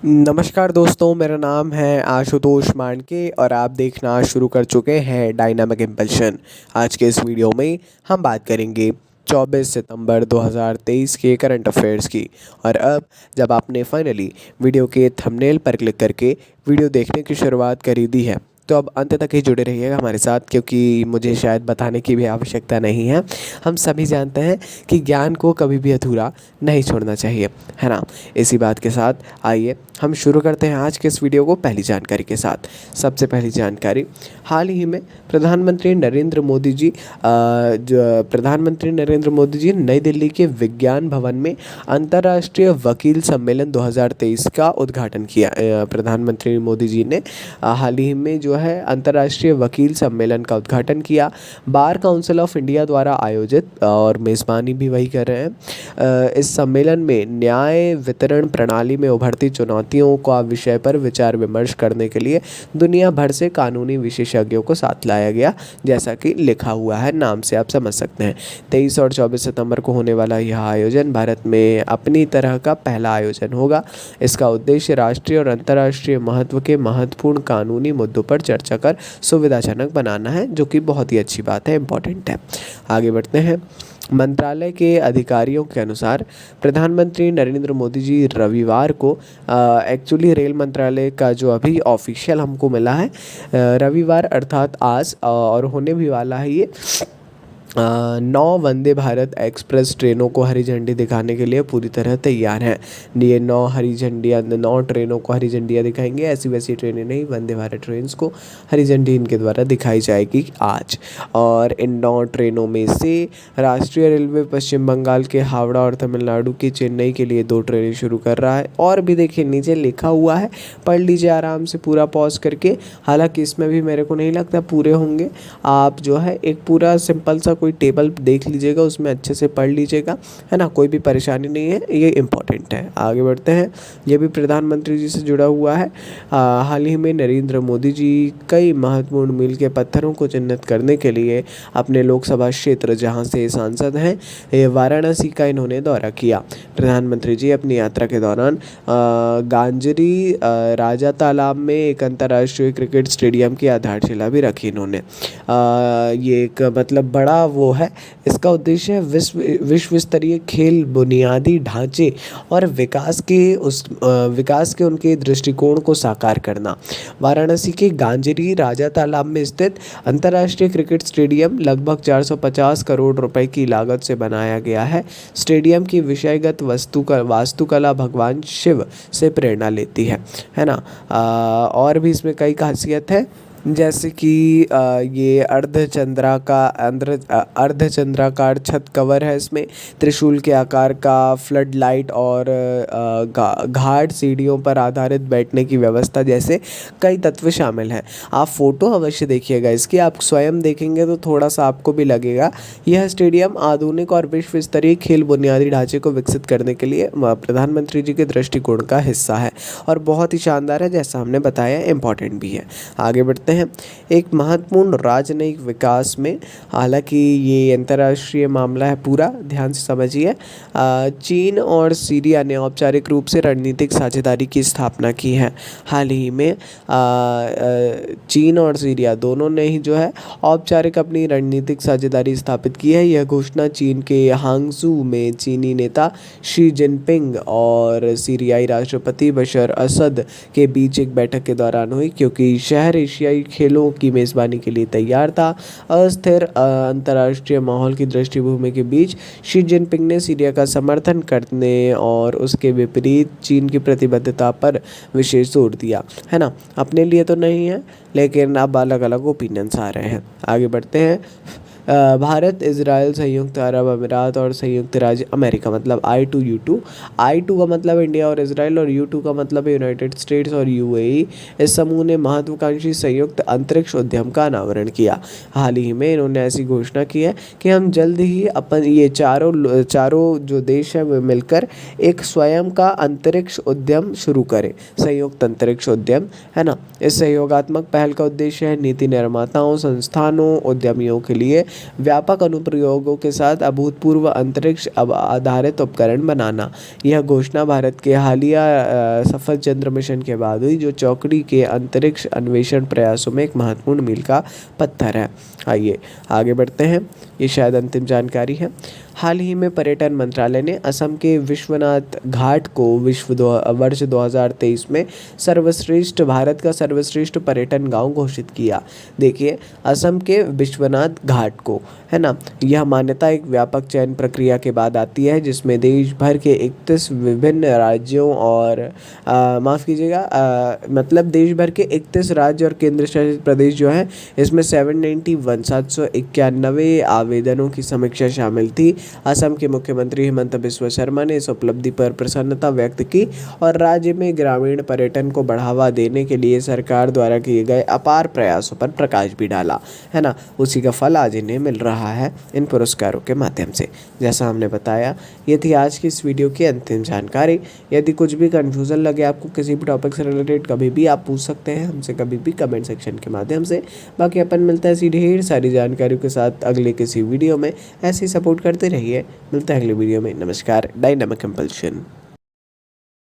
नमस्कार दोस्तों, मेरा नाम है आशुतोष मांडके और आप देखना शुरू कर चुके हैं डायनामिक इम्पल्शन। आज के इस वीडियो में हम बात करेंगे 24 सितंबर 2023 के करंट अफेयर्स की। और अब जब आपने फाइनली वीडियो के थंबनेल पर क्लिक करके वीडियो देखने की शुरुआत कर ही दी है, तो अब अंत तक ही जुड़े रहिएगा हमारे साथ, क्योंकि मुझे शायद बताने की भी आवश्यकता नहीं है। हम सभी जानते हैं कि ज्ञान को कभी भी अधूरा नहीं छोड़ना चाहिए, है ना। इसी बात के साथ आइए हम शुरू करते हैं आज के इस वीडियो को पहली जानकारी के साथ। सबसे पहली जानकारी, हाल ही में प्रधानमंत्री नरेंद्र मोदी जी नई दिल्ली के विज्ञान भवन में अंतर्राष्ट्रीय वकील सम्मेलन 2023 का उद्घाटन किया। प्रधानमंत्री मोदी जी ने हाल ही में जो है अंतर्राष्ट्रीय वकील सम्मेलन का उद्घाटन किया। बार काउंसिल ऑफ इंडिया द्वारा आयोजित, और मेज़बानी भी वही कर रहे हैं। इस सम्मेलन में न्याय वितरण प्रणाली में उभरती चुनौतियों का विषय पर विचार विमर्श करने के लिए दुनिया भर से कानूनी विशेषज्ञों को साथ लाया गया, जैसा कि लिखा हुआ है, नाम से आप समझ सकते हैं। 23 और 24 सितंबर को होने वाला यह आयोजन भारत में अपनी तरह का पहला आयोजन होगा। इसका उद्देश्य राष्ट्रीय और अंतर्राष्ट्रीय महत्व के महत्वपूर्ण कानूनी मुद्दों पर चर्चा कर सुविधाजनक बनाना है, जो कि बहुत ही अच्छी बात है, इम्पोर्टेंट है। आगे बढ़ते हैं। मंत्रालय के अधिकारियों के अनुसार प्रधानमंत्री नरेंद्र मोदी जी रविवार को एक्चुअली रेल मंत्रालय का जो अभी ऑफिशियल हमको मिला है, रविवार अर्थात आज, और होने भी वाला है ये 9 वंदे भारत एक्सप्रेस ट्रेनों को हरी झंडी दिखाने के लिए पूरी तरह तैयार हैं। ये 9 ट्रेनों को हरी झंडियाँ दिखाएंगे। ऐसी वैसी ट्रेनें नहीं, वंदे भारत ट्रेन्स को हरी झंडी इनके द्वारा दिखाई जाएगी आज। और इन 9 ट्रेनों में से राष्ट्रीय रेलवे पश्चिम बंगाल के हावड़ा और तमिलनाडु की चेन्नई के लिए 2 ट्रेनें शुरू कर रहा है। और भी देखिए, नीचे लिखा हुआ है, पढ़ लीजिए आराम से पूरा पॉज करके। हालांकि इसमें भी मेरे को नहीं लगता पूरे होंगे। आप जो है एक पूरा सिंपल सा कोई टेबल देख लीजिएगा, उसमें अच्छे से पढ़ लीजिएगा, है ना। कोई भी परेशानी नहीं है, ये इम्पोर्टेंट है। आगे बढ़ते हैं। ये भी प्रधानमंत्री जी से जुड़ा हुआ है। हाल ही में नरेंद्र मोदी जी कई महत्वपूर्ण मील के पत्थरों को चिन्हित करने के लिए अपने लोकसभा क्षेत्र, जहां से सांसद हैं, वाराणसी का इन्होंने दौरा किया। प्रधानमंत्री जी अपनी यात्रा के दौरान गांजरी राजा तालाब में एक अंतर्राष्ट्रीय क्रिकेट स्टेडियम की आधारशिला भी रखी इन्होंने। ये एक मतलब बड़ा वो है। इसका उद्देश्य है विश्व स्तरीय खेल बुनियादी ढांचे और विकास के उनके दृष्टिकोण को साकार करना। वाराणसी के गांजरी राजा तालाब में स्थित अंतर्राष्ट्रीय क्रिकेट स्टेडियम लगभग 450 करोड़ रुपए की लागत से बनाया गया है। स्टेडियम की विषयगत वास्तुकला भगवान शिव से प्रेरणा लेती है ना। और भी इसमें कई खासियत है, जैसे कि ये अर्धचंद्राकार छत कवर है। इसमें त्रिशूल के आकार का फ्लड लाइट और घाट सीढ़ियों पर आधारित बैठने की व्यवस्था जैसे कई तत्व शामिल हैं। आप फोटो अवश्य देखिएगा इसकी, आप स्वयं देखेंगे तो थोड़ा सा आपको भी लगेगा। यह स्टेडियम आधुनिक और विश्व स्तरीय खेल बुनियादी ढांचे को विकसित करने के लिए प्रधानमंत्री जी के दृष्टिकोण का हिस्सा है और बहुत ही शानदार है, जैसा हमने बताया, इम्पोर्टेंट भी है। आगे बढ़ते हैं। एक महत्वपूर्ण राजनयिक विकास में, हालांकि ये अंतर्राष्ट्रीय मामला है पूरा, ध्यान से समझिए। चीन और सीरिया ने औपचारिक रूप से रणनीतिक साझेदारी की स्थापना की है। हाल ही में चीन और सीरिया दोनों ने ही जो है औपचारिक अपनी रणनीतिक साझेदारी स्थापित की है। यह घोषणा चीन के हांगझू में चीनी नेता शी जिनपिंग और सीरियाई राष्ट्रपति बशर असद के बीच एक बैठक के दौरान हुई, क्योंकि शहर एशियाई खेलों की मेज़बानी के लिए तैयार था। अस्थिर अंतर्राष्ट्रीय माहौल की दृष्टिभूमि के बीच शी जिनपिंग ने सीरिया का समर्थन करने और उसके विपरीत चीन की प्रतिबद्धता पर विशेष जोर दिया, है ना। अपने लिए तो नहीं है, लेकिन अब अलग अलग ओपिनियंस आ रहे हैं। आगे बढ़ते हैं। भारत, इजराइल, संयुक्त अरब अमीरात और संयुक्त राज्य अमेरिका, मतलब I2U2। I2 का मतलब इंडिया और इजराइल, और U2 का मतलब यूनाइटेड स्टेट्स और UAE। इस समूह ने महत्वाकांक्षी संयुक्त अंतरिक्ष उद्यम का अनावरण किया। हाल ही में इन्होंने ऐसी घोषणा की है कि हम जल्द ही अपन ये चारों जो देश है वे मिलकर एक स्वयं का अंतरिक्ष उद्यम शुरू करें, संयुक्त अंतरिक्ष उद्यम, है ना। इस सहयोगात्मक पहल का उद्देश्य है नीति निर्माताओं, संस्थानों, उद्यमियों के लिए व्यापक अनुप्रयोगों के साथ अभूतपूर्व अंतरिक्ष आधारित उपकरण बनाना। यह घोषणा भारत के हालिया सफल चंद्र मिशन के बाद हुई, जो चौकड़ी के अंतरिक्ष अन्वेषण प्रयासों में एक महत्वपूर्ण मील का पत्थर है। आइए आगे बढ़ते हैं, ये शायद अंतिम जानकारी है। हाल ही में पर्यटन मंत्रालय ने असम के विश्वनाथ घाट को वर्ष 2023 में भारत का सर्वश्रेष्ठ पर्यटन गांव घोषित किया। देखिए, असम के विश्वनाथ घाट को, है ना, यह मान्यता एक व्यापक चयन प्रक्रिया के बाद आती है, जिसमें देश भर के 31 विभिन्न राज्यों और माफ़ कीजिएगा, मतलब देश भर के 31 राज्य और केंद्र शासित प्रदेश जो है, इसमें 791 आवेदनों की समीक्षा शामिल थी। असम के मुख्यमंत्री हिमंत बिस्वा शर्मा ने इस उपलब्धि पर प्रसन्नता व्यक्त की और राज्य में ग्रामीण पर्यटन को बढ़ावा देने के लिए सरकार द्वारा किए गए अपार प्रयासों पर प्रकाश भी डाला, है ना। उसी का फल आज इन्हें मिल रहा है इन पुरस्कारों के माध्यम से। जैसा हमने बताया, ये थी आज की इस वीडियो की अंतिम जानकारी। यदि कुछ भी कन्फ्यूज़न लगे आपको किसी भी टॉपिक से रिलेटेड, कभी भी आप पूछ सकते हैं हमसे, कभी भी कमेंट सेक्शन के माध्यम से। बाकी अपन मिलता है ऐसी ढेर सारी जानकारियों के साथ अगले किसी वीडियो में। ऐसे ही सपोर्ट करते रहिए। मिलते हैं अगले वीडियो में। नमस्कार। Dynamic compulsion.